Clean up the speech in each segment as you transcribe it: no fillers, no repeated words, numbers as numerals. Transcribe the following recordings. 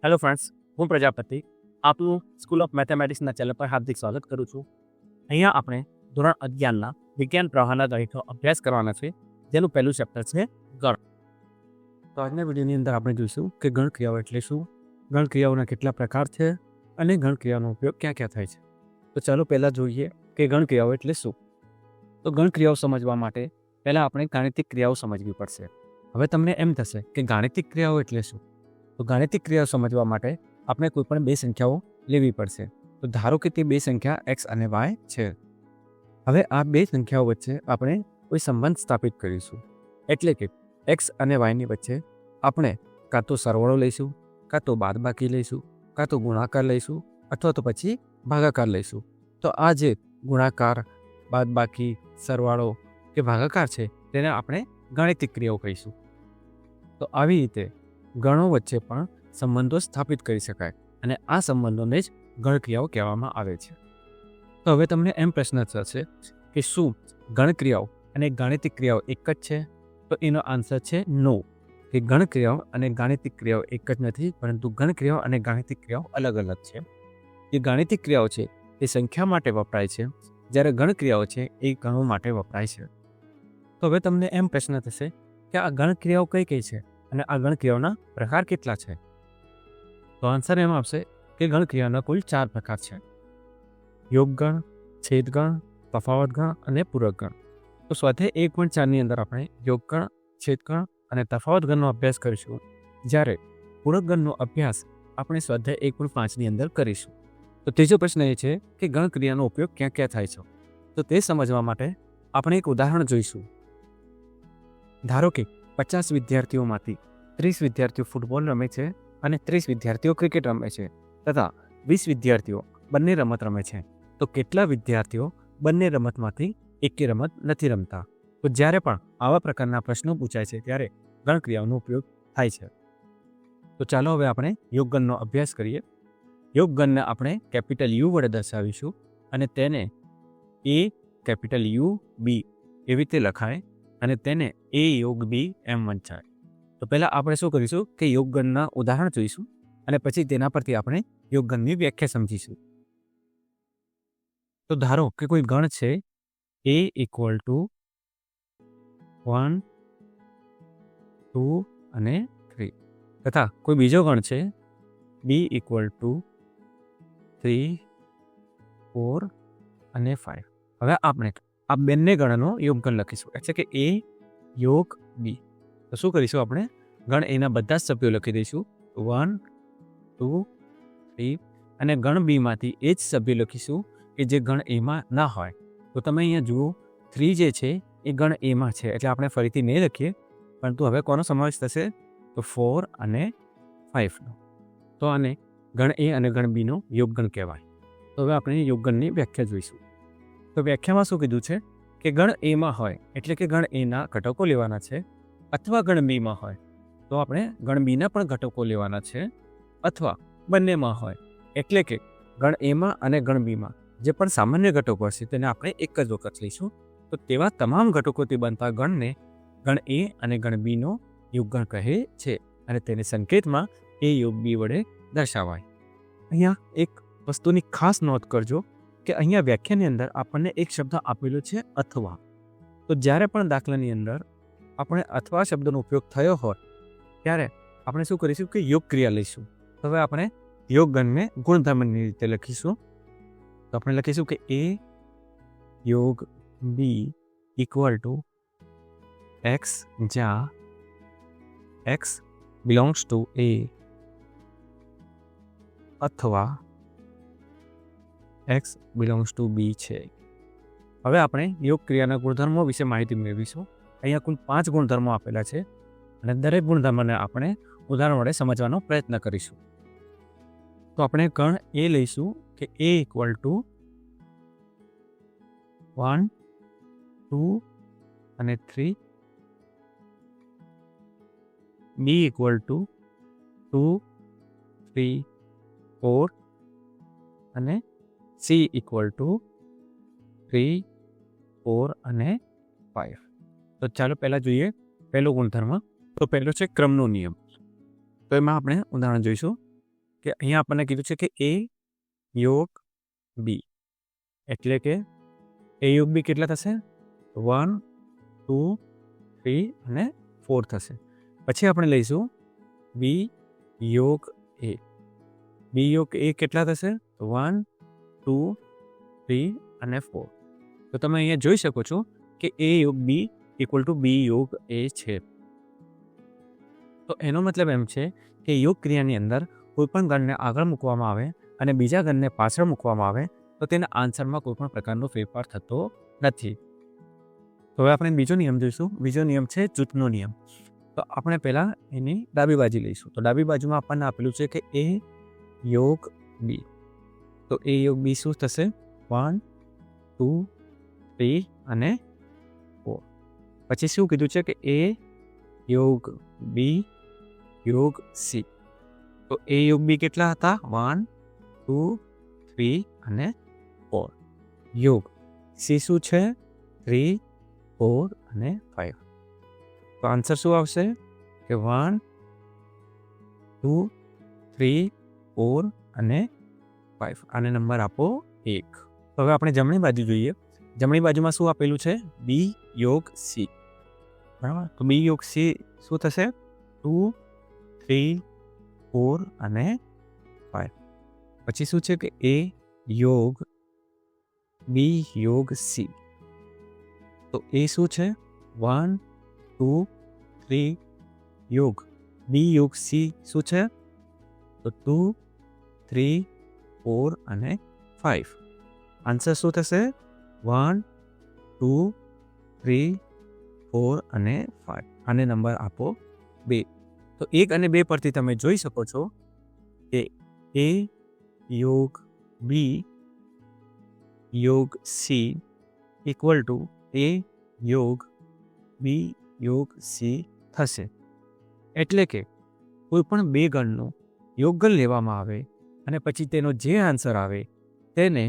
Hello friends, હું પ્રજાપતિ આપનું school of મેથેમેટિક્સના channel પર હાર્દિક સ્વાગત કરું છું. અહીંયા આપણે ધોરણ 11ના વિજ્ઞાન પ્રવાહના દરેકનો અભ્યાસ કરવાના છે, જેનું પહેલું ચેપ્ટર છે ગણ. તો આજના વિડીયોની અંદર આપણે જોઈશું કે ગણક્રિયાઓ એટલે શું, ગણક્રિયાઓના કેટલા પ્રકાર છે અને ગણક્રિયાનો ઉપયોગ ક્યાં ક્યાં થાય છે. તો ચાલો પહેલાં જોઈએ કે ગણક્રિયાઓ એટલે શું. તો ગણક્રિયાઓ સમજવા માટે પહેલાં આપણે ગાણિતિક ક્રિયાઓ સમજવી પડશે. હવે તમને એમ થશે કે ગાણિતિક ક્રિયાઓ એટલે શું. તો ગાણિતિક ક્રિયાઓ સમજવા માટે આપણે કોઈ પણ બે સંખ્યાઓ લેવી પડશે. તો ધારો કે તે બે સંખ્યા x અને y છે. હવે આ બે સંખ્યાઓ વચ્ચે આપણે કોઈ સંબંધ સ્થાપિત કરીશું. એટલે કે x અને yની વચ્ચે આપણે કાં તો સરવાળો લઈશું, કાં તો બાદબાકી લઈશું, કાં તો ગુણાકાર લઈશું, અથવા તો પછી ભાગાકાર લઈશું. તો આ જે ગુણાકાર, બાદબાકી, સરવાળો કે ભાગાકાર છે તેને આપણે ગાણિતિક ક્રિયાઓ કહીશું. તો આવી રીતે ગણો વચ્ચે પણ સંબંધો સ્થાપિત કરી શકાય અને આ સંબંધોને જ ગણક્રિયાઓ કહેવામાં આવે છે. તો હવે તમને એમ પ્રશ્ન થશે કે શું ગણક્રિયાઓ અને ગાણિતિક ક્રિયાઓ એક જ છે? તો એનો આન્સર છે નો, કે ગણક્રિયાઓ અને ગાણિતિક ક્રિયાઓ એક જ નથી, પરંતુ ગણક્રિયાઓ અને ગાણિતિક ક્રિયાઓ અલગ અલગ છે. જે ગાણિતિક ક્રિયાઓ છે તે સંખ્યા માટે વપરાય છે, જ્યારે ગણક્રિયાઓ છે એ ગણો માટે વપરાય છે. તો હવે તમને એમ પ્રશ્ન થશે કે આ ગણક્રિયાઓ કઈ કઈ છે અને આ ગણક્રિયાઓના પ્રકાર કેટલા છે? તો આન્સર એમ આપશે કે ગણક્રિયાના કુલ 4 પ્રકાર છે: યોગગણ, છેદગણ, તફાવતગણ અને પૂરકગણ. તો સ્વાધ્યાય 1.4ની અંદર આપણે યોગગણ, છેદગણ અને તફાવતગણનો અભ્યાસ કરીશું, જ્યારે પૂરકગણનો અભ્યાસ આપણે સ્વાધ્યાય 1.5ની અંદર કરીશું. તો ત્રીજો પ્રશ્ન એ છે કે ગણક્રિયાનો ઉપયોગ ક્યાં ક્યાં થાય છે. તો તે સમજવા માટે આપણે એક ઉદાહરણ જોઈશું. ધારો કે 50 વિદ્યાર્થીઓમાંથી 30 વિદ્યાર્થીઓ ફૂટબોલ રમે છે અને 30 વિદ્યાર્થીઓ ક્રિકેટ રમે છે, તથા 20 વિદ્યાર્થીઓ બંને રમત રમે છે. તો કેટલા વિદ્યાર્થીઓ બંને રમતમાંથી એકે રમત નથી રમતા? તો જ્યારે પણ આવા પ્રકારના પ્રશ્નો પૂછાય છે ત્યારે ગણક્રિયાઓનો ઉપયોગ થાય છે. તો ચાલો હવે આપણે યોગગણનો અભ્યાસ કરીએ. યોગગણને આપણે કેપિટલ યુ વડે દર્શાવીશું અને તેને એ કેપિટલ યુ બી એવી રીતે લખાય અને તેને a યોગ b એમ વંચાય. તો પહેલાં આપણે શું કરીશું કે યોગગણના ઉદાહરણ જોઈશું અને પછી તેના પરથી આપણે યોગગણની વ્યાખ્યા સમજીશું. તો ધારો કે કોઈ ગણ છે a ઇક્વલ ટુ 1, 2 અને 3, તથા કોઈ બીજો ગણ છે b ઇક્વલ ટુ 3, 4 અને 5. હવે આપણે આ બંને ગણનો યોગગણ લખીશું, એટલે કે a યોગ b. તો શું કરીશું, આપણે ગણ એના બધા જ સભ્યો લખી દઈશું, 1, 2, 3, અને ગણ બી માંથી એ જ સભ્ય લખીશું કે જે ગણ એમાં ના હોય. તો તમે અહીંયા જુઓ 3 જે છે એ ગણ એમાં છે, એટલે આપણે ફરીથી નહીં લખીએ, પરંતુ હવે કોનો સમાવેશ થશે? તો 4 અને 5નો. તો આને ગણ એ અને ગણ બીનો યોગગણ કહેવાય. તો હવે આપણે યોગગણની વ્યાખ્યા જોઈશું. તો વ્યાખ્યામાં શું કીધું છે કે ગણ એમાં હોય એટલે કે ગણ એના ઘટકો લેવાના છે, અથવા ગણ બીમાં હોય તો આપણે ગણ બીના પણ ઘટકો લેવાના છે, અથવા બંનેમાં હોય એટલે કે ગણ એમાં અને ગણ બીમાં જે પણ સામાન્ય ઘટકો હશે તેને આપણે એક જ વખત લઈશું. તો તેવા તમામ ઘટકોથી બનતા ગણને ગણ એ અને ગણ બીનો યોગગણ કહે છે અને તેને સંકેતમાં એ યોગ બી વડે દર્શાવાય. અહીંયા એક વસ્તુની ખાસ નોંધ કરજો કે અહીંયા વ્યાખ્યાની અંદર આપણને એક શબ્દ આપેલો છે અથવા. તો જ્યારે પણ દાખલાની અંદર આપણે અથવા શબ્દનો ઉપયોગ થયો હોય ત્યારે આપણે શું કરીશું કે યોગ ક્રિયા લઈશું. હવે આપણે યોગગણને ગુણધર્મની રીતે લખીશું. તો આપણે લખીશું કે a યોગ બી ઇક્વલ ટુ x, જ્યાં x બિલોંગ્સ ટુ a, અથવા x બિલોંગ્સ ટુ b છે. હવે આપણે યોગ ક્રિયાના ગુણધર્મો વિશે માહિતી મેળવીશું. અહીંયા કુલ 5 ગુણધર્મો આપેલા છે અને દરેક ગુણધર્મને આપણે ઉદાહરણ વડે સમજવાનો પ્રયત્ન કરીશું. તો આપણે ગણ એ લઈશું કે a ઇક્વલ ટુ 1, 2 અને 3, b ઇક્વલ ટુ 2, 3, 4 અને c ઇક્વલ ટુ 3, 4 અને 5. તો ચાલો પહેલાં જોઈએ પહેલો ગુણધર્મ. તો પહેલો છે ક્રમનો નિયમ. તો એમાં આપણે ઉદાહરણ જોઈશું. કે અહીંયા આપણને કીધું છે કે એ યોગ બી એટલે કે એ યોગ બી કેટલા થશે 1 2 3 અને 4 થશે. પછી આપણે લઈશું બી યોગ એ. બી યોગ એ કેટલા થશે 1 2 3 અને 4. તો તમે અહીંયા જોઈ શકો છો કે એ યોગ બી ઇક્વલ ટુ બી યોગ એ છે. તો એનો મતલબ એમ છે કે યોગ ક્રિયાની અંદર કોઈપણ ગણને આગળ મૂકવામાં આવે અને બીજા ગણને પાછળ મૂકવામાં આવે તો તેના આન્સરમાં કોઈપણ પ્રકારનો ફેરફાર થતો નથી. તો હવે આપણે બીજો નિયમ જોઈશું. બીજો નિયમ છે જૂથનો નિયમ. તો આપણે પહેલાં એની ડાબી બાજુ લઈશું. તો ડાબી બાજુમાં આપણને આપેલું છે કે એ યોગ બી. તો એ યોગ બી શું થશે 1 2 3 અને 4. પછી શું કીધું છે કે એ યોગ બી યોગ સી. તો એ યોગ બી કેટલા હતા 1 2 3 અને 4. યોગ સી શું છે 3 4 અને 5. તો આન્સર શું આવશે કે 1 2 3 4 અને 5. આને નંબર આપો 1. તો હવે આપણે જમણી બાજુ જોઈએ. જમણી બાજુમાં શું આપેલું છે બી યોગ સી. બરાબર. તો બી યોગ સી શું થશે 2 3 4 અને 5. પછી શું છે કે એ યોગ બી યોગ સી. તો એ શું છે 1 2 3 યોગ બી યોગ સી શું છે તો 2 3 4 અને 5. આન્સર શું થશે 1 2 3 4 અને 5. આને નંબર આપો 2. તો 1 અને 2 પરથી તમે જોઈ શકો છો કે એ યોગ બી યોગ સી ઇક્વલ ટુ એ યોગ બી યોગ સી થશે. એટલે કે કોઈ પણ બે ગણનું યોગગણ લેવામાં આવે અને પછી તેનો જે આન્સર આવે તેને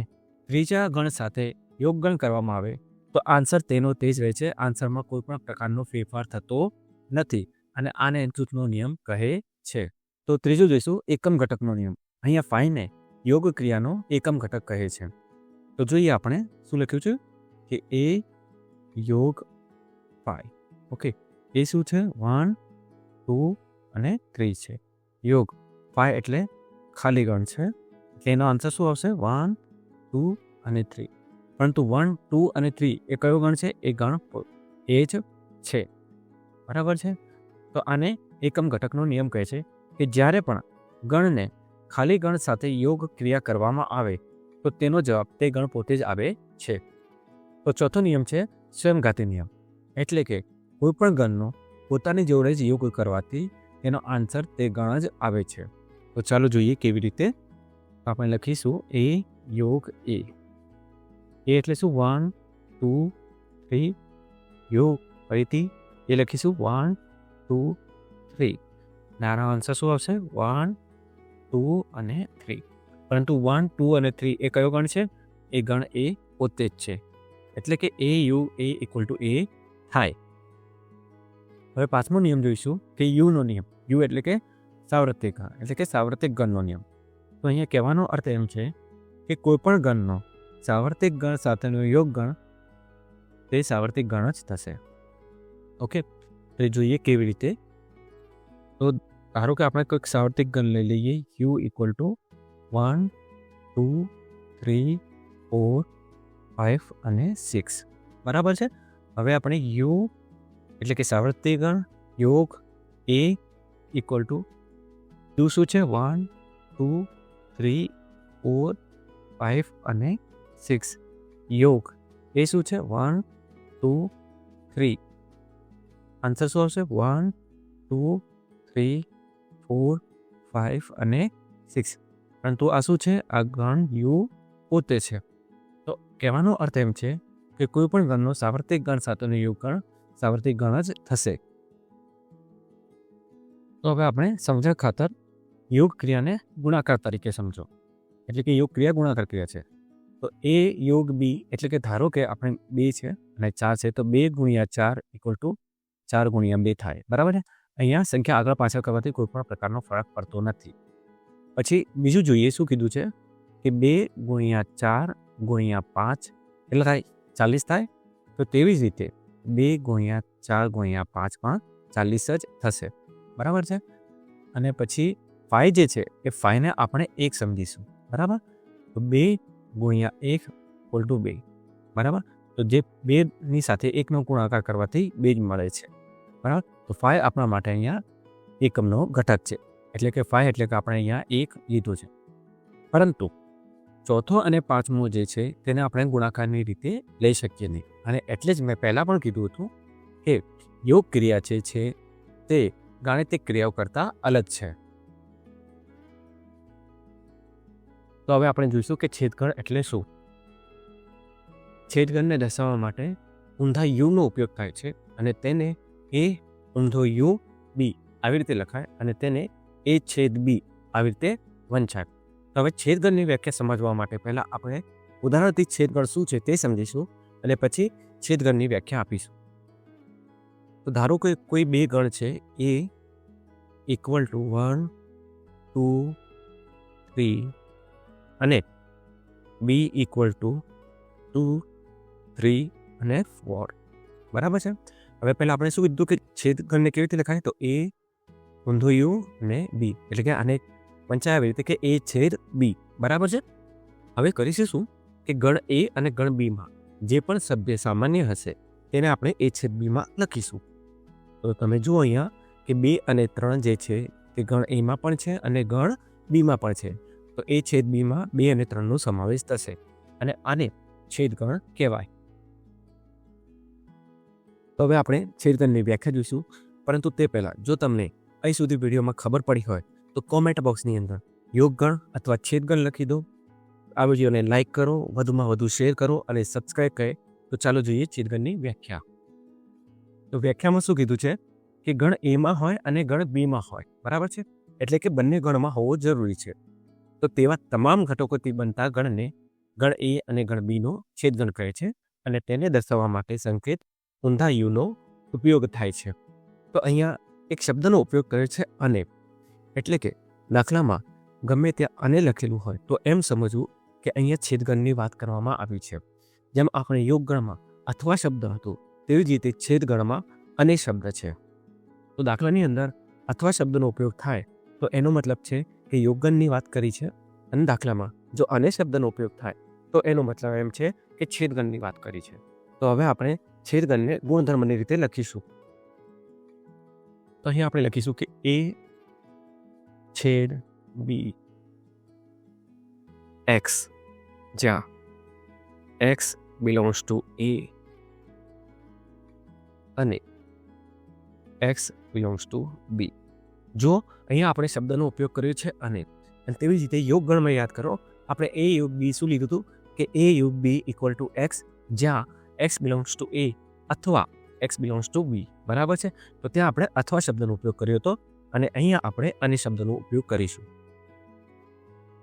ત્રીજા ગણ સાથે યોગગણ કરવામાં આવે તો આન્સર તેનો તે જ રહે છે. આન્સરમાં કોઈ પણ પ્રકારનો ફેરફાર થતો નથી અને આને જૂથનો નિયમ કહે છે. તો ત્રીજું જોઈશું એકમ ઘટકનો નિયમ. અહીંયા 5 ને યોગ ક્રિયાનો એકમ ઘટક કહે છે. તો જોઈએ આપણે શું લખ્યું છે કે એ યોગ 5. ઓકે. એ શું છે 1 2 અને 3 છે. યોગ 5 એટલે ખાલી ગણ છે. એનો આન્સર શું આવશે 1 2 અને 3. પરંતુ 1 2 અને 3 એ કયો ગણ છે એ ગણ એ જ છે. બરાબર છે. તો આને એકમ ઘટકનો નિયમ કહે છે કે જ્યારે પણ ગણને ખાલી ગણ સાથે યોગ ક્રિયા કરવામાં આવે તો તેનો જવાબ તે ગણ પોતે જ આવે છે. તો ચોથો નિયમ છે સ્વયંઘાતી નિયમ. એટલે કે કોઈ પણ ગણનો પોતાની જોડે જ યોગ કરવાથી તેનો આન્સર તે ગણ જ આવે છે. તો ચાલો જોઈએ કેવી રીતે. આપણે લખીશું એ યોગ એ. એ એટલે શું 1 2 3 યોગ ફરીથી એ લખીશું 1 2 3. આનો આન્સર શું આવશે 1 2 અને 3. પરંતુ 1 2 અને 3 એ કયો ગણ છે એ ગણ એ પોતે જ છે. એટલે કે એ યુ એ ઇક્વલ ટુ એ થાય. હવે પાંચમો નિયમ જોઈશું કે યુનો નિયમ. યુ એટલે કે સાર્વત્રિક ગણ એટલે કે સાર્વત્રિક ગણનો નિયમ. તો અહીંયા કહેવાનો અર્થ એમ છે કે કોઈ પણ ગણનો સાર્વત્રિક ગણ સાથેનો યોગ ગણ તે સાર્વત્રિક ગણ જ થશે. ઓકે. તો જોઈએ કેવી રીતે. તો ધારો કે આપણે કોઈક સાર્વત્રિક ગણ લઈ લઈએ યુ ઇક્વલ ટુ 1 2 3 4 5 અને 6. બરાબર છે. હવે આપણે યુ એટલે કે સાર્વત્રિક ગણ યોગ એ ઇક્વલ ટુ યુ શું છે 1 2 3 4 5 અને 6. યોગ એ શું છે 1 2 3. આન્સર શું આવશે 1 2 3 4 5 અને 6. પરંતુ આ શું છે આ ગણ યુ પોતે છે. તો કહેવાનો અર્થ એમ છે કે કોઈ પણ ગણનો સાર્વત્રિક ગણ સાથેનો યોગ ગણ સાર્વત્રિક ગણ જ થશે. તો હવે આપણે સમજણ ખાતર યોગ ક્રિયાને ગુણાકાર તરીકે સમજો. એટલે કે યોગ ક્રિયા ગુણાકાર ક્રિયા છે. તો એ યોગ બી એટલે કે ધારો કે આપણે 2 છે અને 4 છે તો 2 ગુણ્યા 4 ઇક્વલ ટુ 4 ગુણ્યા 2 થાય. બરાબર છે. અહીંયા સંખ્યા આગળ પાછળ કરવાથી કોઈ પણ પ્રકારનો ફરક પડતો નથી. પછી બીજું જોઈએ શું કીધું છે કે 2 × 4 × 5 એટલે થાય 40 થાય. તો તેવી જ રીતે 2 × 4 × 5 પણ 40 જ થશે. બરાબર છે. અને પછી 5 જે છે એ 5ને આપણે 1 સમજીશું. બરાબર. તો 2 × 1 = 2. બરાબર. તો જે 2ની સાથે 1નો ગુણાકાર કરવાથી 2 જ મળે છે. બરાબર. તો 5 આપણા માટે અહીંયા એકમનો ઘટક છે. એટલે કે 5 એટલે કે આપણે અહીંયા 1 લીધું છે. પરંતુ ચોથો અને પાંચમો જે છે તેને આપણે ગુણાકારની રીતે લઈ શકીએ નહીં. અને એટલે જ મેં પહેલાં પણ કીધું હતું કે યોગ ક્રિયા છે તે ગાણિતિક ક્રિયાઓ કરતાં અલગ છે. તો હવે આપણે જોઈશું કે છેદગણ એટલે શું. છેદગણને દર્શાવવા માટે ઊંધા યુનો ઉપયોગ થાય છે અને તેને a ઊંધો u b આવી રીતે લખાય અને તેને a/b આવી રીતે વંચાય. તો હવે છેદગણની વ્યાખ્યા સમજવા માટે પહેલાં આપણે ઉદાહરણથી છેદગણ શું છે તે સમજીશું અને પછી છેદગણની વ્યાખ્યા આપીશું. તો ધારો કે કોઈ બે ગણ છે a = 1 2 3 અને b = 2 3 અને 4. બરાબર છે. હવે પહેલાં આપણે શું કીધું કે છેદગણને કેવી રીતે લખાય? તો a ઊંધો u અને b એટલે કે આને વંચાય આવી રીતે કે a/b. બરાબર છે. હવે કરીશું શું કે ગણ a અને ગણ b માં જે પણ સભ્ય સામાન્ય હશે તેને આપણે a/b માં લખીશું. તો તમે જુઓ અહીંયા કે 2 અને 3 જે છે તે ગણ a માં પણ છે અને ગણ b માં પણ છે. તો a/b માં 2 અને 3નો સમાવેશ થશે અને આને છેદગણ કહેવાય. તો હવે આપણે છેદગણની વ્યાખ્યા જોઈશું. પરંતુ તે પહેલાં જો તમને અહીં સુધી વિડીયોમાં ખબર પડી હોય તો કોમેન્ટ બોક્સની અંદર યોગગણ અથવા છેદગણ લખી દો. આ વિડીયોને લાઇક કરો, વધુમાં વધુ શેર કરો અને સબસ્ક્રાઈબ કરે. તો ચાલો જોઈએ છેદગણની વ્યાખ્યા. તો વ્યાખ્યામાં શું કીધું છે કે ગણ એમાં હોય અને ગણ બીમાં હોય. બરાબર છે. એટલે કે બંને ગણમાં હોવો જરૂરી છે. તો તેવા તમામ ઘટકોથી બનતા ગણને ગણ એ અને ગણ બીનો છેદગણ કહે છે અને તેને દર્શાવવા માટે સંકેત ઊંધા યુનો ઉપયોગ થાય છે. તો અહીંયા એક શબ્દનો ઉપયોગ કરે છે અને. એટલે કે દાખલામાં ગમે ત્યાં અને લખેલું હોય તો એમ સમજવું કે અહીંયા છેદગણની વાત કરવામાં આવી છે. જેમ આપણે યોગગણમાં અથવા શબ્દ હતું તેવી જ રીતે છેદગણમાં અને શબ્દ છે. તો દાખલાની અંદર અથવા શબ્દનો ઉપયોગ થાય તો એનો મતલબ છે કે યોગગણની વાત કરી છે અને દાખલામાં જો અને શબ્દનો ઉપયોગ થાય તો એનો મતલબ એમ છે કે છેદગણની વાત કરી છે. તો હવે આપણે છેદગણને ગુણધર્મની રીતે લખીશું. તો અહીં આપણે લખીશું કે a/b x જ્યાં x = a અને x = b. જો અહીંયા આપણે શબ્દનો ઉપયોગ કર્યો છે અને તેવી જ રીતે યોગગણમાં યાદ કરો આપણે a/b શું લીધું હતું કે a/b = x જ્યાં x = a અથવા x = b. બરાબર છે. તો ત્યાં આપણે અથવા શબ્દનો ઉપયોગ કર્યો હતો અને અહીંયા આપણે અને શબ્દનો ઉપયોગ કરીશું.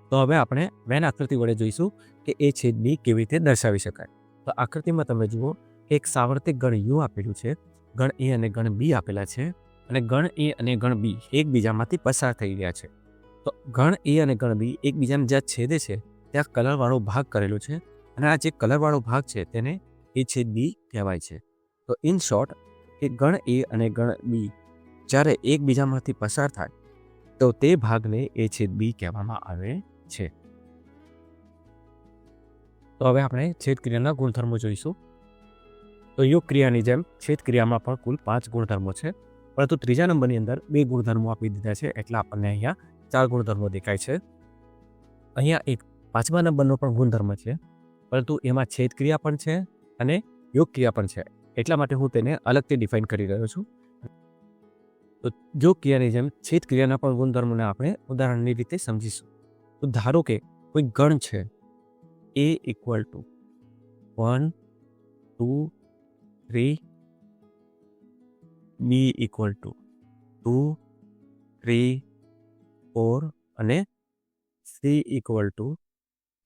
તો હવે આપણે વેન આકૃતિ વડે જોઈશું કે a/b કેવી રીતે દર્શાવી શકાય. તો આકૃતિમાં તમે જુઓ કે એક સાર્વત્રિક ગણ u આપેલું છે, ગણ a અને ગણ b આપેલા છે અને ગણ a અને ગણ b એકબીજામાંથી પસાર થઈ રહ્યા છે. તો ગણ a અને ગણ b એકબીજાને જ્યાં છેદે છે ત્યાં કલરવાળો ભાગ કરેલો છે અને આ જે કલરવાળો ભાગ છે તેને a/b કહેવાય છે. તો ઇન શોર્ટ કે ગણ a અને ગણ b જ્યારે એકબીજામાંથી પસાર થાય તો તે ભાગને a/b કહેવામાં આવે છે. તો હવે આપણે છેદક્રિયાના ગુણધર્મો જોઈશું. તો યોગ ક્રિયાની જેમ છેદક્રિયામાં પણ કુલ 5 ગુણધર્મો છે, પરંતુ ત્રીજા નંબરની અંદર 2 ગુણધર્મો આપી દીધા છે એટલે આપણને અહીંયા 4 ગુણધર્મો દેખાય છે. અહીંયા એક 5મા નંબરનો પણ ગુણધર્મ છે, પરંતુ એમાં છેદક્રિયા પણ છે અને યોગ ક્રિયા પણ છે. એટલા માટે હું તેને અલગથી ડિફાઇન કરી રહ્યો છું. તો યોગ ક્રિયાની જેમ છેદક્રિયાના પણ ગુણધર્મોને આપણે ઉદાહરણની રીતે સમજીશું. તો ધારો કે કોઈ ગણ છે a = 1 2 3 b = 2 3 4 અને c =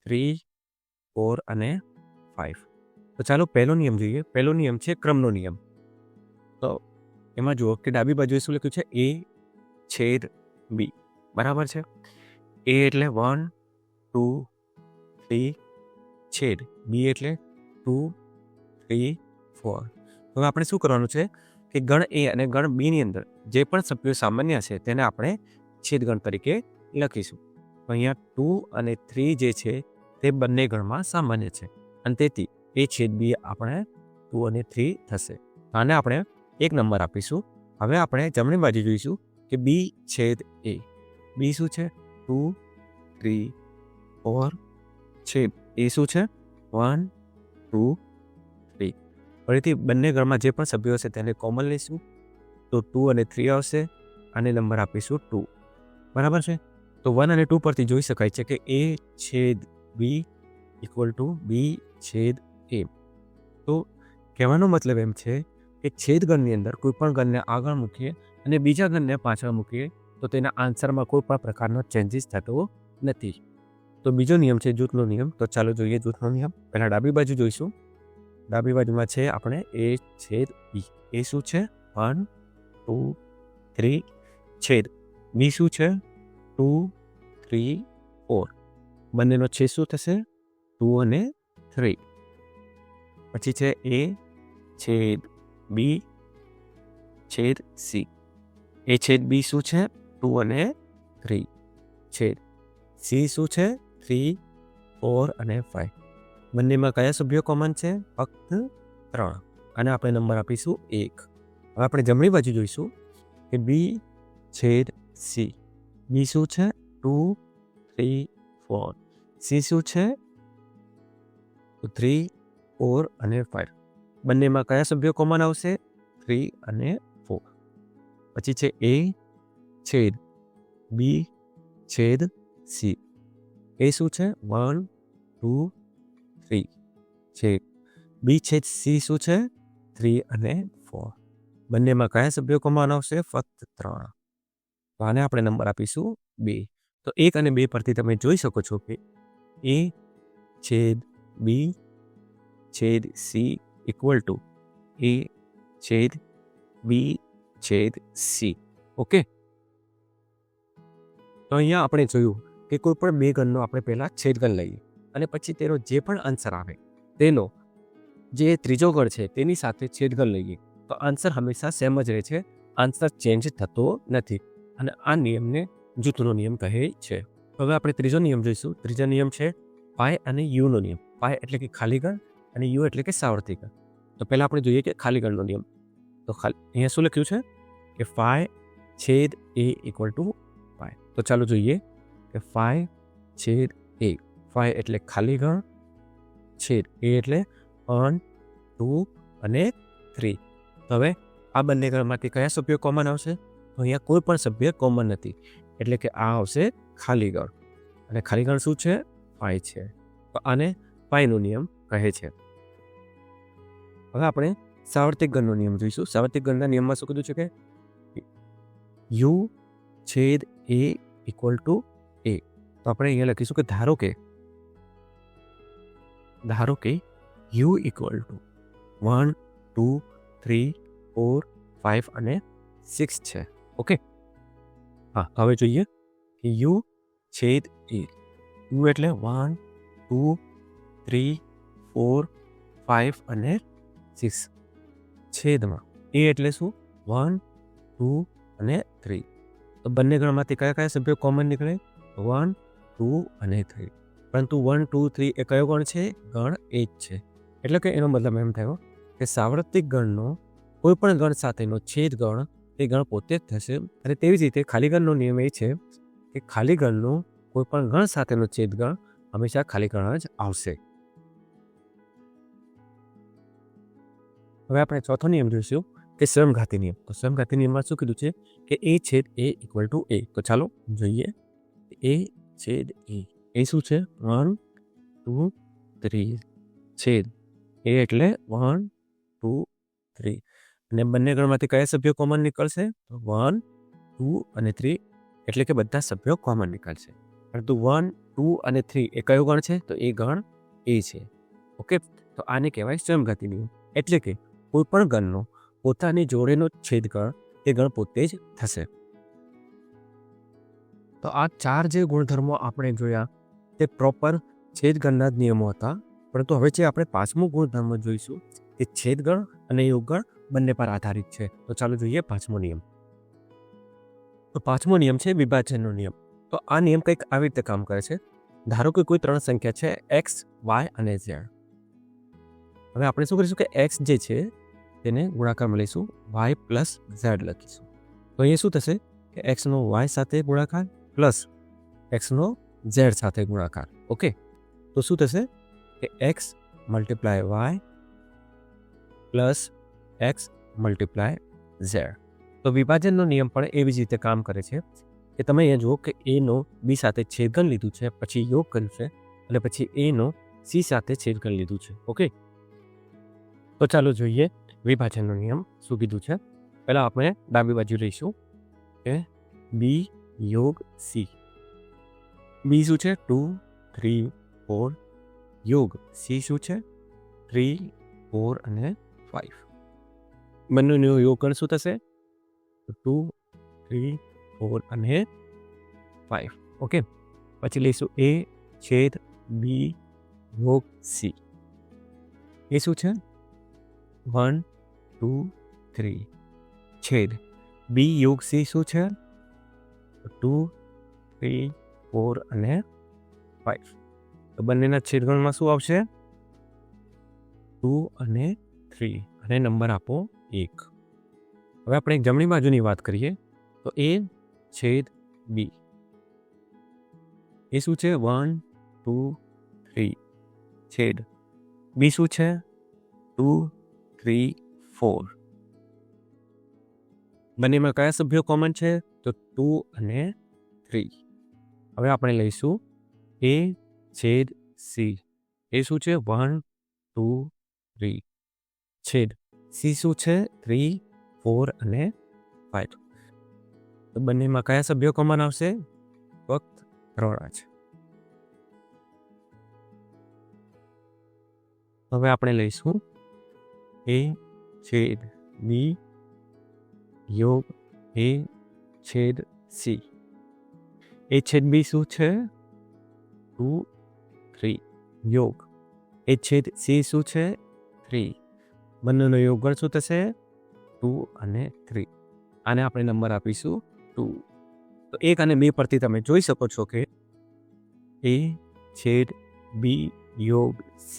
3 4 અને 5. તો ચાલો પહેલો નિયમ જોઈએ. પહેલો નિયમ છે ક્રમનો નિયમ. તો એમાં જુઓ કે ડાબી બાજુએ શું લખ્યું છે a/b. બરાબર છે. એ એટલે 1 2 3 છેદ બી એટલે 2 3 4. હવે આપણે શું કરવાનું છે કે ગણ એ અને ગણ બીની અંદર જે પણ સભ્યો સામાન્ય છે તેને આપણે છેદગણ તરીકે લખીશું. તો અહીંયા 2 અને 3 જે છે તે બંને ગણમાં સામાન્ય છે અને તેથી એ છેદ બી આપણે 2 અને 3 થશે. આને આપણે 1 નંબર આપીશું. હવે આપણે જમણી બાજુ જોઈશું કે બી છેદ એ. બી શું છે? 2 3 4 છેદ એ શું છે? 1 2 3. ફરીથી બંને ગણમાં જે પણ સભ્યો હશે તેને કોમન લઈશું તો 2 અને 3 આવશે. આને નંબર આપીશું 2. બરાબર છે. તો 1 અને 2 પરથી જોઈ શકાય છે કે એ છેદ બી ઇક્વલ ટુ બી છેદ એ. તો કહેવાનો મતલબ એમ છે કે છેદગણની અંદર કોઈ પણ ગણને આગળ મૂકીએ અને બીજા ગણને પાછળ મૂકીએ તો તેના આન્સરમાં કોઈ પણ પ્રકારનો ચેન્જીસ થતો નથી. તો બીજો નિયમ છે જૂથનો નિયમ. તો ચાલો જોઈએ જૂથનો નિયમ. પહેલાં ડાબી બાજુ જોઈશું. ડાબી બાજુમાં છે આપણે એ છેદ બી. એ શું છે? 1 2 3 છેદ બી શું છે? 2 3 4. બંનેનો છેદ શું થશે? 2 અને 3. પછી છે એ છેદ બી છેદ સી. એ છેદ બી શું છે? 2 અને 3 છેદ સી શું છે? 3 4 અને 5. બંનેમાં કયા સભ્યો કોમન છે? ફક્ત 3. અને આપણે નંબર આપીશું 1. હવે આપણે જમણી બાજુ જોઈશું કે બી છેદ સી. બી શું છે? 2 3 4. સી શું છે? 3 4 અને 5. બંનેમાં કયા સભ્યો કોમન આવશે? 3 અને 4. પછી છે એ છેદ બી છેદ સી. એ શું છે? 1 2 3 છેદ બી છેદ સી શું છે? 3 અને 4. બંનેમાં કયા સભ્યો કોમન આવશે? ફક્ત 3. તો આને આપણે નંબર આપીશું 2. તો 1 અને 2 પરથી તમે જોઈ શકો છો કે એ છેદ બી છેદ સી ઇક્વલ ટુ એ છેદ બી છેદ સી. ઓકે. તો અહીંયા આપણે જોયું કે કોઈ પણ બે ગણનો આપણે પહેલાં છેદગણ લઈએ અને પછી તેનો જે પણ આન્સર આવે તેનો જે ત્રીજો ગણ છે તેની સાથે છેદગણ લઈએ તો આન્સર હંમેશા સેમ જ રહે છે. આન્સર ચેન્જ થતો નથી અને આ નિયમને જૂથનો નિયમ કહે છે. હવે આપણે ત્રીજો નિયમ જોઈશું. ત્રીજો નિયમ છે પાય અને યુનો નિયમ. પાય એટલે કે ખાલી ગણ અને યુ એટલે કે સાવર્તી ગણ. તો પહેલાં આપણે જોઈએ કે ખાલી ગણનો નિયમ. તો અહીંયા શું લખ્યું છે કે 5 છેદ એ ઇક્વલ ટુ 5. તો ચાલો જોઈએ કે 5 છેદ એ. 5 એટલે ખાલી ગણ છેદ એ એટલે 1 2 અને 3. હવે આ બંને ગણમાંથી કયા સભ્યો કોમન આવશે? તો અહીંયા કોઈ પણ સભ્ય કોમન નથી એટલે કે આ આવશે ખાલી ગણ અને ખાલી ગણ શું છે? 5 છે. તો આને પાયનો નિયમ કહે છે. હવે આપણે સાર્વત્રિક ગણનો નિયમ જોઈશું. સાર્વત્રિક ગણના નિયમમાં શું કીધું છે કે યુ છેદ એ ઇક્વલ ટુ એ. તો આપણે અહીંયા લખીશું કે ધારો કે યુ ઇક્વલ ટુ 1 2 3 4 5 અને 6 છે. ઓકે. હા, હવે જોઈએ કે યુ છેદ એ. યુ એટલે 1 2 3 4 5 અને 6 છેદમાં એ એટલે શું? 1 2 અને 3. તો બંને ગણમાંથી કયા કયા સભ્યો કોમન નીકળે? 1 2 અને 3. પરંતુ 1 2 3 એ કયો ગણ છે? ગણ એ જ છે. એટલે કે એનો મતલબ એમ થયો કે સાર્વત્રિક ગણનો કોઈ પણ ગણ સાથેનો છેદ ગણ તે ગણ પોતે જ થશે. અને તેવી જ રીતે ખાલી ગણનો નિયમ એ છે કે ખાલી ગણનો કોઈ પણ ગણ સાથેનો છેદ ગણ હંમેશા ખાલી ગણ જ આવશે. હવે આપણે ચોથો નિયમ જોઈશું કે સમઘાતી નિયમ. તો સમઘાતી નિયમમાં શું કીધું છે કે એ છેદ એ ઇક્વલ ટુ એ. તો ચાલો જોઈએ એ છેદ એ. એ શું છે? 1 2 3 છેદ એ એટલે 1 2 3. અને બંને ગણમાંથી કયા સભ્યો કોમન નીકળશે? તો 1 2 અને 3 એટલે કે બધા સભ્યો કોમન નીકળશે. પરંતુ 1 2 અને 3 એ કયો ગણ છે? તો એ ગણ એ છે. ઓકે. તો આને કહેવાય સમઘાતી નિયમ. એટલે કે કોઈ પણ ગણનો પોતાની જોડેનો છેદ ગણ તે ગણ પોતે જ થશે. તો આ 4 જે ગુણધર્મો આપણે જોયા તે પ્રોપર છેદગણના જ નિયમો હતા, પરંતુ હવે જે આપણે 5મો ગુણધર્મ જોઈશું તે છેદગણ અને યોગગણ બંને પર આધારિત છે. તો ચાલો જોઈએ 5મો નિયમ. તો 5મો નિયમ છે વિભાજનનો નિયમ. તો આ નિયમ કંઈક આવી રીતે કામ કરે છે. ધારો કે કોઈ 3 સંખ્યા છે x, y અને z. હવે આપણે શું કરીશું કે x જે છે તેને ગુણાકારમાં લઈશું, y પ્લસ z લખીશું. તો અહીંયા શું થશે કે x નો y સાથે ગુણાકાર પ્લસ x નો z સાથે ગુણાકાર. ઓકે, તો શું થશે કે x multiply y plus x multiply z. તો વિભાજનનો નિયમ પણ એવી જ રીતે કામ કરે છે કે તમે અહીંયા જુઓ કે a નો b સાથે છેદગણ લીધું છે, પછી યોગ કર્યું છે, અને પછી a નો c સાથે છેદગણ લીધું છે. ઓકે, તો ચાલો જોઈએ વિભાજનનો નિયમ શું કીધું છે. પહેલાં આપણે ડાબી બાજુ લઈશું કે b યોગ c. b શું છે 2, 3, 4 યોગ c શું છે 3, 4 અને 5. બંનેનો યોગગણ શું થશે 2, 3, 4 અને 5. ઓકે, પછી લઈશું a છેદ b યોગ c. એ શું છે 1, 2, 3 છેદ b યોગ c શું છે 2, 3, 4 અને 5. તો બંનેના છેદગણમાં શું આવશે 2 અને 3 અને નંબર આપો 1. હવે આપણે એક જમણી બાજુની વાત કરીએ તો a છેદ b. એ શું છે 1, 2, 3 છેદ b શું છે 2, 3, 4. બંનેમાં કયા સભ્યો કોમન છે તો 2 અને 3. હવે આપણે લઈશું a છેદ c. એ શું છે 1, 2, 3 છેદ c શું છે 3, 4 અને 5. તો બંનેમાં કયા સભ્યો કોમન આવશે ફક્ત 3 જ. હવે આપણે લઈશું a છેદ b યોગ a છેદ c. a છેદ b શું છે 2, 3 યોગ a છેદ c શું છે 3. બંનેનો યોગગણ શું થશે 2 અને 3. આને આપણે નંબર આપીશું 2. તો 1 અને 2 પરથી તમે જોઈ શકો છો કે a છેદ b યોગ c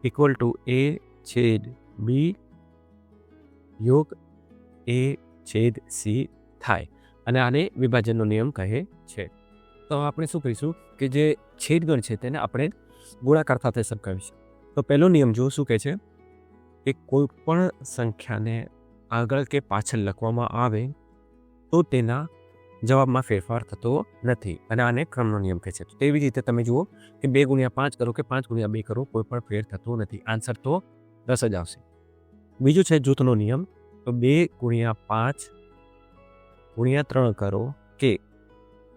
ઇક્વલ ટુ a છેદ b યોગ a છેદ c થાય, અને આને વિભાજનનો નિયમ કહે છે. તો આપણે શું કરીશું કે જે છેદગણ છે તેને આપણે ગુણાકાર સાથે સરખાવીશું. તો પહેલો નિયમ જો શું કહે છે કે કોઈ પણ સંખ્યાને આગળ કે પાછળ લખવામાં આવે તો તેના જવાબમાં ફેરફાર થતો નથી, અને આને ક્રમનો નિયમ કહે છે. તેવી રીતે તમે જુઓ કે 2 ગુણ્યા 5 કરો કે 5 ગુણ્યા 2 કરો, કોઈ પણ ફેર થતો નથી. આન્સર તો 10 જ આવશે. બીજું છે જૂથનો નિયમ. તો 2 ગુણ્યા 5 ગુણ્યા 3 કરો કે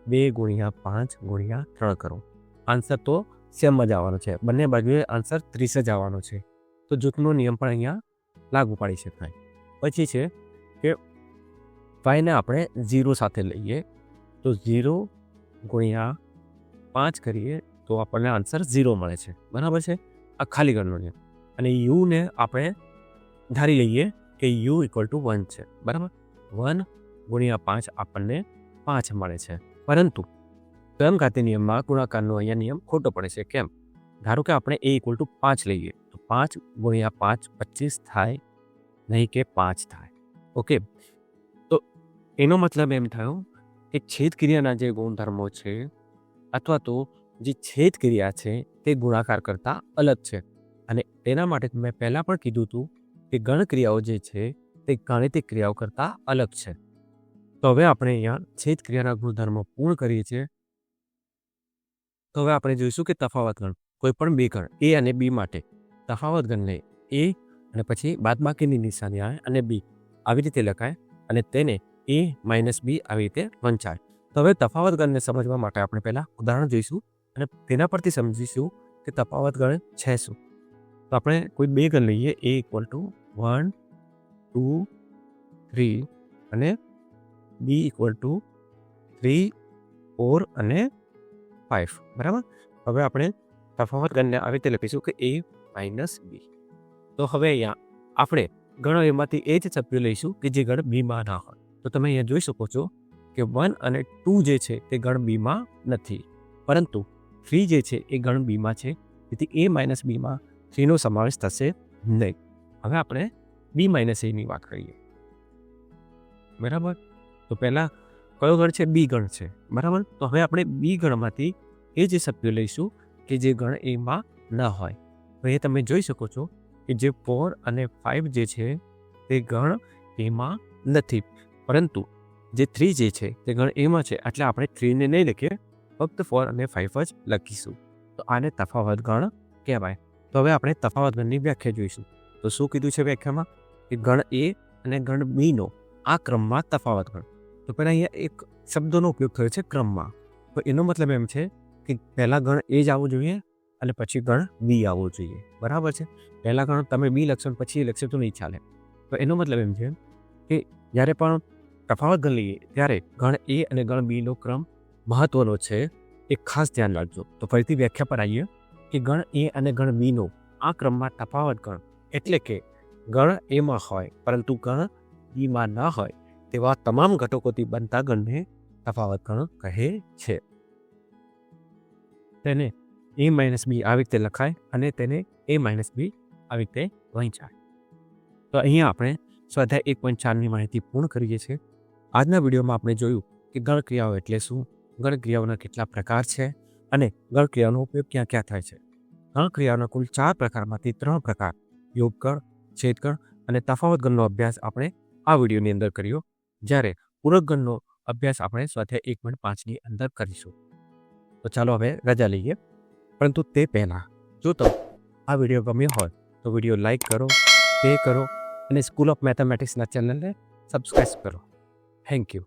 2 ગુણ્યા 5 ગુણ્યા 3 કરો, આન્સર તો સેમ જ આવવાનો છે. બંને બાજુએ આન્સર 30 જ આવવાનો છે. તો જૂથનો નિયમ પણ અહીંયા લાગુ પાડી શકાય. પછી છે કે વાયને આપણે 0 સાથે લઈએ તો 0 ગુણ્યા 5 કરીએ તો આપણને આન્સર 0 મળે છે. બરાબર છે, આ ખાલી ગણનો નિયમ. અને યુને આપણે ધારી લઈએ કે યુ ઇક્વલ ટુ 1 છે. બરાબર, 1 ગુણ્યા 5 આપણને 5 મળે છે. પરંતુ ક્રમઘાતી નિયમમાં ગુણાકારનો અહીંયા નિયમ ખોટો પડે છે. કેમ? ધારો કે આપણે a ઇક્વલ ટુ 5 લઈએ તો 5 ગુણ્યા 5 25 થાય, નહીં કે 5 થાય. ઓકે, તો એનો મતલબ એમ થયો કે છેદ ક્રિયાના જે ગુણધર્મો છે અથવા તો જે છેદ ક્રિયા છે તે ગુણાકાર કરતાં અલગ છે. અને તેના માટે મેં પહેલાં પણ કીધું હતું કે ગણ ક્રિયાઓ જે છે તે ગાણિતિક ક્રિયાઓ કરતાં અલગ છે. તો હવે આપણે અહીંયા છેદ ક્રિયાના ગુણધર્મો પૂર્ણ કરીએ છીએ. તો હવે આપણે જોઈશું કે તફાવત ગણ. કોઈ પણ બે ગણ a અને b માટે તફાવત ગણને a અને પછી બાદબાકીની નિશાની આવે અને b આવી રીતે લખાય, અને તેને a માઇનસ b આવી રીતે વંચાય. તો હવે તફાવત ગણને સમજવા માટે આપણે પહેલાં ઉદાહરણ જોઈશું અને તેના પરથી સમજીશું કે તફાવત ગણ છે શું. તો આપણે કોઈ બે ગણ લઈએ, a ઇક્વલ ટુ 1, 2, 3 અને b ઇક્વલ ટુ 3, 4 અને 5, બરાબર. હવે આપણે તફાવત ગણને આવી રીતે લખીશું કે a માઇનસ b. તો હવે અહીંયા આપણે ગણ એમાંથી એ જ સભ્યો લઈશું કે જે ગણ બીમાં ના હોય. તો તમે અહીંયા જોઈ શકો છો કે 1 અને 2 જે છે તે ગણ બીમાં નથી, પરંતુ 3 જે છે એ ગણ બીમાં છે. તેથી a માઇનસ બીમાં 3નો સમાવેશ થશે નહીં. હવે આપણે b માઇનસ એની વાત કરીએ, બરાબર. તો પહેલાં કયો ગણ છે? બી ગણ છે, બરાબર. તો હવે આપણે બી ગણમાંથી એ જે સભ્યો લઈશું કે જે ગણ એમાં ન હોય. તો એ તમે જોઈ શકો છો કે જે 4 અને 5 જે છે તે ગણ એમાં નથી, પરંતુ જે 3 જે છે તે ગણ એમાં છે. એટલે આપણે 3ને નહીં લખીએ, ફક્ત 4 અને 5 જ લખીશું. તો આને તફાવત ગણ કહેવાય. તો હવે આપણે તફાવત ગણની વ્યાખ્યા જોઈશું. તો શું કીધું છે વ્યાખ્યામાં? કે ગણ એ અને ગણ બીનો આ ક્રમમાં તફાવત ગણ. તો પહેલાં અહીંયા એક શબ્દનો ઉપયોગ થયો છે ક્રમમાં. તો એનો મતલબ એમ છે કે પહેલાં ગણ એ જ આવવું જોઈએ અને પછી ગણ બી આવવું જોઈએ, બરાબર છે. પહેલાં ગણ તમે બી લખશો પછી એ લખશો તો નહીં ચાલે. તો એનો મતલબ એમ છે કે જ્યારે પણ તફાવત ગણ લઈએ ત્યારે ગણ એ અને ગણ બીનો ક્રમ મહત્વનો છે, એ ખાસ ધ્યાન રાખજો. તો ફરીથી વ્યાખ્યા પર આવીએ કે ગણ એ અને ગણ બીનો આ ક્રમમાં તફાવત ગણ એટલે કે ગણ એમાં હોય પરંતુ ગણ બીમાં ન હોય તેવા તમામ ઘટકોથી બનતા ગણને તફાવત ગણ કહે છે. તેને a માઇનસ બી આવી રીતે લખાય અને તેને a માઇનસ બી આવી રીતે વહેંચાય. તો અહીંયા આપણે સ્વાધ્યાય 1.4ની માહિતી પૂર્ણ કરીએ છીએ. આજના વિડીયોમાં આપણે જોયું કે ગણ ક્રિયાઓ એટલે શું, ગણ ક્રિયાઓના કેટલા પ્રકાર છે અને ગણ ક્રિયાનો ઉપયોગ ક્યાં ક્યાં થાય છે. ગણ ક્રિયાઓના કુલ 4 પ્રકારમાંથી 3 પ્રકાર યોગગણ, છેદગણ અને તફાવત ગણનો અભ્યાસ આપણે આ વિડીયોની અંદર કર્યો, જ્યારે પૂરક ગણનો અભ્યાસ આપણે સ્વાધ્યાય 1.5ની અંદર કરીશું. તો ચાલો હવે રજા લઈએ. પરંતુ તે પહેલાં જો તમે આ વિડીયો ગમ્યો હોય તો વિડીયો લાઈક કરો, શેર કરો અને સ્કૂલ ઓફ મેથેમેટિક્સના ચેનલને સબસ્ક્રાઈબ કરો. Thank you.